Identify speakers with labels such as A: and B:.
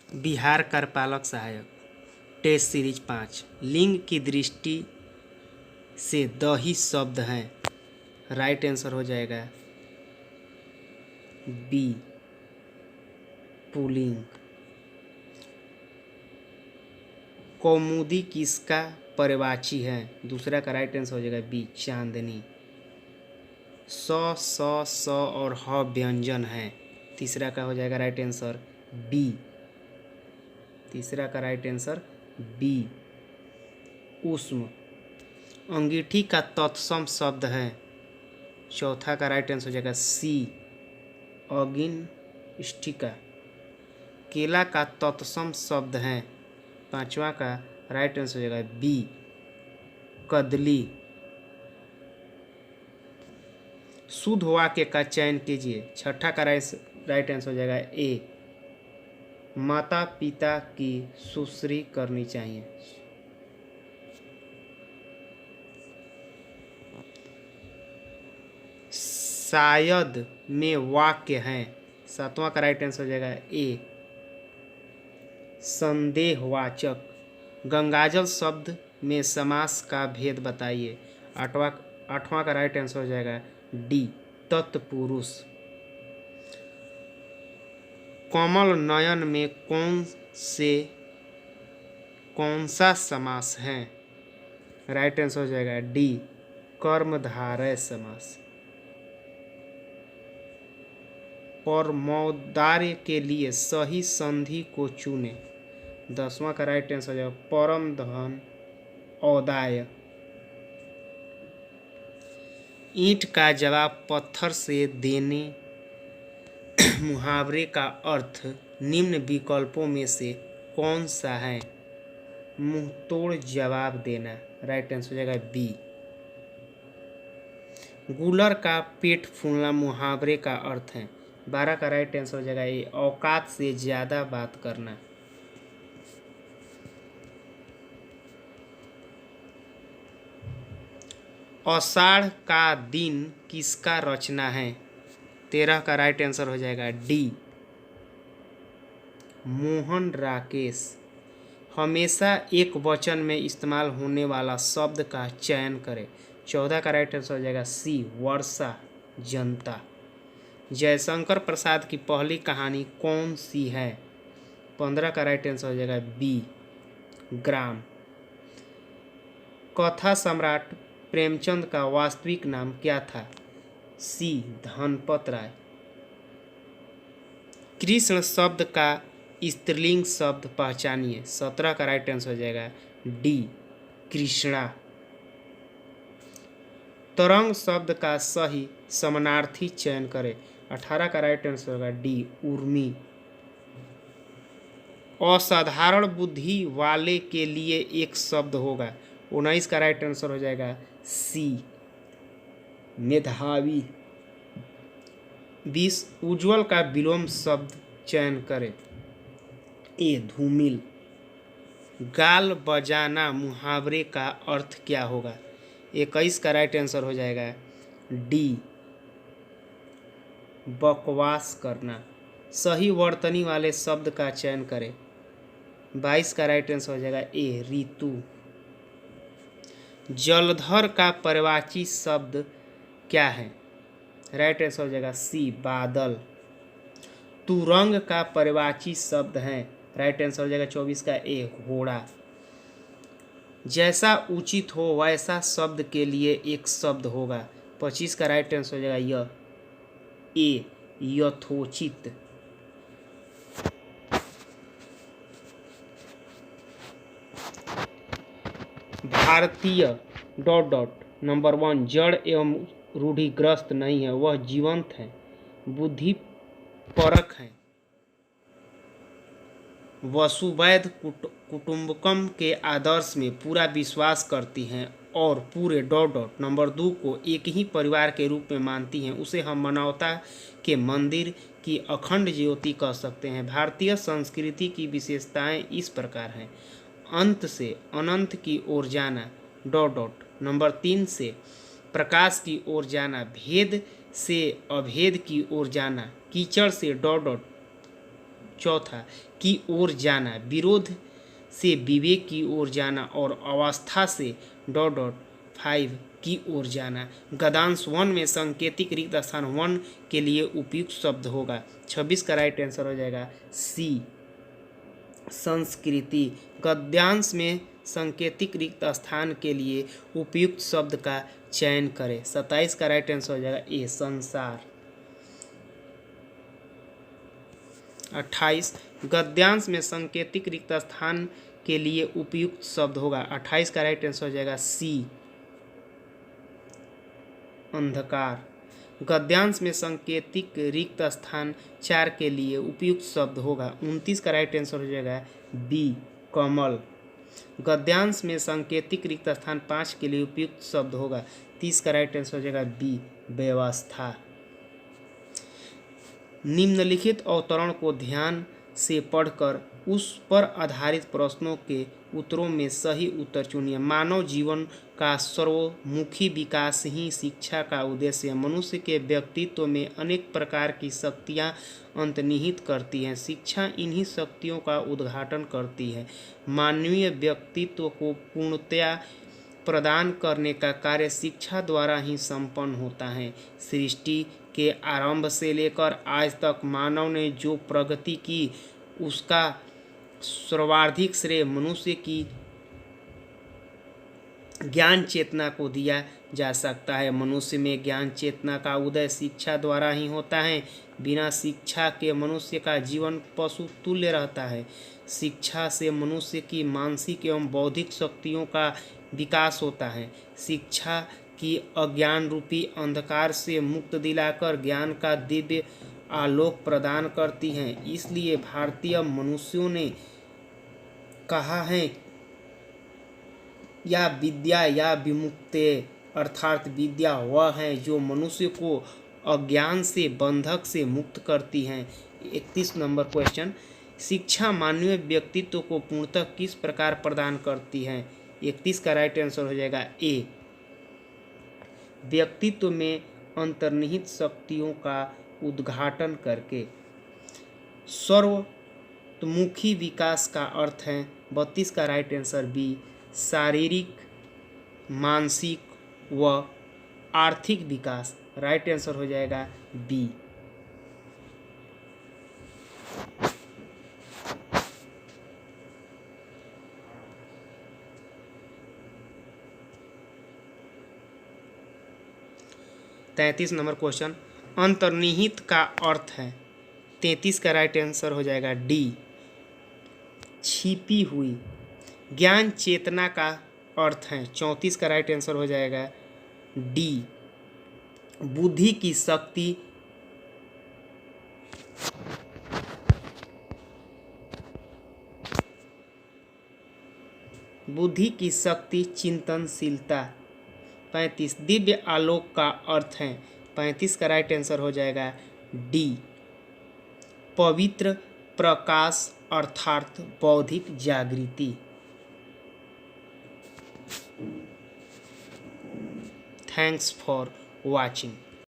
A: बिहार कार्यपालक सहायक test series 5। लिंग की दृष्टि से द ही शब्द है। राइट आंसर हो जाएगा बी पुल्लिंग। कौमुदी किसका पर्यायवाची है? दूसरा का राइट आंसर हो जाएगा बी चांदनी। स और ह व्यंजन है। तीसरा का हो जाएगा राइट आंसर बी। तीसरा का राइट आंसर बी उष्म। अंगीठी का तत्सम शब्द है। चौथा का राइट आंसर हो जाएगा सी अगिनस्टिका। केला का तत्सम शब्द है। पांचवा का राइट आंसर हो जाएगा बी कदली। शुद्ध वाक्य का चयन कीजिए। छठा का राइट आंसर हो जाएगा ए माता पिता की सुश्री करनी चाहिए। शायद में वाक्य है। सातवां का राइट आंसर हो जाएगा ए संदेहवाचक। गंगाजल शब्द में समास का भेद बताइए। आठवां का राइट आंसर हो जाएगा डी तत्पुरुष। कमल नयन में कौन सा समास है? राइट आंसर हो जाएगा डी कर्मधारय समास। परमौदार्य के लिए सही संधि को चुने। 10वां का राइट आंसर हो जाएगा परम धन औदाय। ईंट का जवाब पत्थर से देने मुहावरे का अर्थ निम्न विकल्पों में से कौन सा है? मुंहतोड़ जवाब देना। राइट आंसर हो जाएगा बी। गूलर का पेट फूलना मुहावरे का अर्थ है। 12 का राइट आंसर हो जाएगा ए औकात से ज्यादा बात करना। आषाढ़ का दिन किसका रचना है? 13 का राइट आंसर हो जाएगा डी मोहन राकेश। हमेशा एक वचन में इस्तेमाल होने वाला शब्द का चयन करें। 14 का राइट आंसर हो जाएगा सी वर्षा जनता। जयशंकर प्रसाद की पहली कहानी कौन सी है? 15 का राइट आंसर हो जाएगा बी ग्राम। कथा सम्राट प्रेमचंद का वास्तविक नाम क्या था? सी धनपत राय। कृष्ण शब्द का स्त्रीलिंग शब्द पहचानिए। 17 का राइट आंसर हो जाएगा डी कृष्णा। तरंग शब्द का सही समानार्थी चयन करें। 18 का राइट आंसर होगा डी उर्मी। असाधारण बुद्धि वाले के लिए एक शब्द होगा। 19 का राइट आंसर हो जाएगा सी मेधावी। 20 उज्जवल का विलोम शब्द चयन करें। ए धूमिल। गाल बजाना मुहावरे का अर्थ क्या होगा? 21 का राइट आंसर हो जाएगा डी बकवास करना। सही वर्तनी वाले शब्द का चयन करें। 22 का राइट आंसर हो जाएगा ए ऋतु। जलधर का पर्यायवाची शब्द क्या है? राइट आंसर हो जाएगा सी बादल। तुरंग का पर्यायवाची शब्द है। राइट आंसर हो जाएगा 24 का ए घोड़ा। जैसा उचित हो वैसा शब्द के लिए एक शब्द होगा। 25 का राइट आंसर हो जाएगा ए यथोचित। भारतीय नंबर 1 जड़ एवं रूढ़िग्रस्त नहीं है, वह जीवंत है, बुद्धि परक है, वसुवैध कुटुंबकम के आदर्श में पूरा विश्वास करती हैं और पूरे नंबर 2 को एक ही परिवार के रूप में मानती हैं, उसे हम मानवता के मंदिर की अखंड ज्योति कह सकते हैं। भारतीय संस्कृति की विशेषताएं इस प्रकार हैं। अंत से अनंत की ओर जाना नंबर 3 से प्रकाश की ओर जाना, भेद से अभेद की ओर जाना, कीचड़ से चौथा, की ओर जाना, विरोध से विवेक की ओर जाना और अवस्था से ... 5 की ओर जाना। गद्यांश 1 में सांकेतिक रिक्त स्थान 1 के लिए उपयुक्त शब्द होगा। 26 का राइट आंसर हो जाएगा सी, संस्कृति। गद्यांश में सांकेतिक रिक्त स्थान के लिए उपयुक्त शब्द का चयन करें। 27 का राइट आंसर हो जाएगा ए, संसार। 28, गद्यांश में सांकेतिक रिक्त स्थान के लिए उपयुक्त शब्द होगा। 28 का राइट आंसर हो जाएगा सी, अंधकार। गद्यांश में सांकेतिक रिक्त स्थान 4 के लिए उपयुक्त शब्द होगा। 29 का राइट आंसर हो जाएगा बी, कमल। गद्यांश में सांकेतिक रिक्त स्थान 5 के लिए उपयुक्त शब्द होगा। 30 का राइट आंसर हो जाएगा बी, व्यवस्था। निम्नलिखित अवतरण को ध्यान से पढ़कर उस पर आधारित प्रश्नों के उत्तरों में सही उत्तर चुनिए। मानव जीवन का सर्वमुखी विकास ही शिक्षा का उद्देश्य है। मनुष्य के व्यक्तित्व में अनेक प्रकार की शक्तियाँ अंतर्निहित करती हैं। शिक्षा इन्हीं शक्तियों का उद्घाटन करती है। मानवीय व्यक्तित्व को पूर्णतया प्रदान करने का कार्य शिक्षा द्वारा ही संपन्न होता है। सृष्टि के आरंभ से लेकर आज तक मानव ने जो प्रगति की, उसका सर्वाधिक श्रेय मनुष्य की ज्ञान चेतना को दिया जा सकता है। मनुष्य में ज्ञान चेतना का उदय शिक्षा द्वारा ही होता है। बिना शिक्षा के मनुष्य का जीवन पशु तुल्य रहता है। शिक्षा से मनुष्य की मानसिक एवं बौद्धिक शक्तियों का विकास होता है। शिक्षा की अज्ञान रूपी अंधकार से मुक्त दिलाकर ज्ञान का दिव्य आलोक प्रदान करती हैं। इसलिए भारतीय मनुष्यों ने कहा है, या विद्या या विमुक्ते, अर्थात विद्या वह है जो मनुष्य को अज्ञान से, बंधक से मुक्त करती है। 31 नंबर क्वेश्चन, शिक्षा मानवीय व्यक्तित्व को पूर्णतः किस प्रकार प्रदान करती है। 31 का राइट आंसर हो जाएगा ए, व्यक्तित्व में अंतर्निहित शक्तियों का उद्घाटन करके। सर्वमुखी विकास का अर्थ है 32 का राइट आंसर बी, शारीरिक, मानसिक व आर्थिक विकास। राइट आंसर हो जाएगा बी। तैंतीस नंबर क्वेश्चन, अंतर्निहित का अर्थ है। 33 का राइट आंसर हो जाएगा डी, छिपी हुई। ज्ञान चेतना का अर्थ है। 34 का राइट आंसर हो जाएगा डी, बुद्धि की शक्ति। बुद्धि की शक्ति, चिंतनशीलता। 35, दिव्य आलोक का अर्थ है। 35 का राइट आंसर हो जाएगा डी, पवित्र प्रकाश अर्थात बौद्धिक जागृति। Thanks for watching.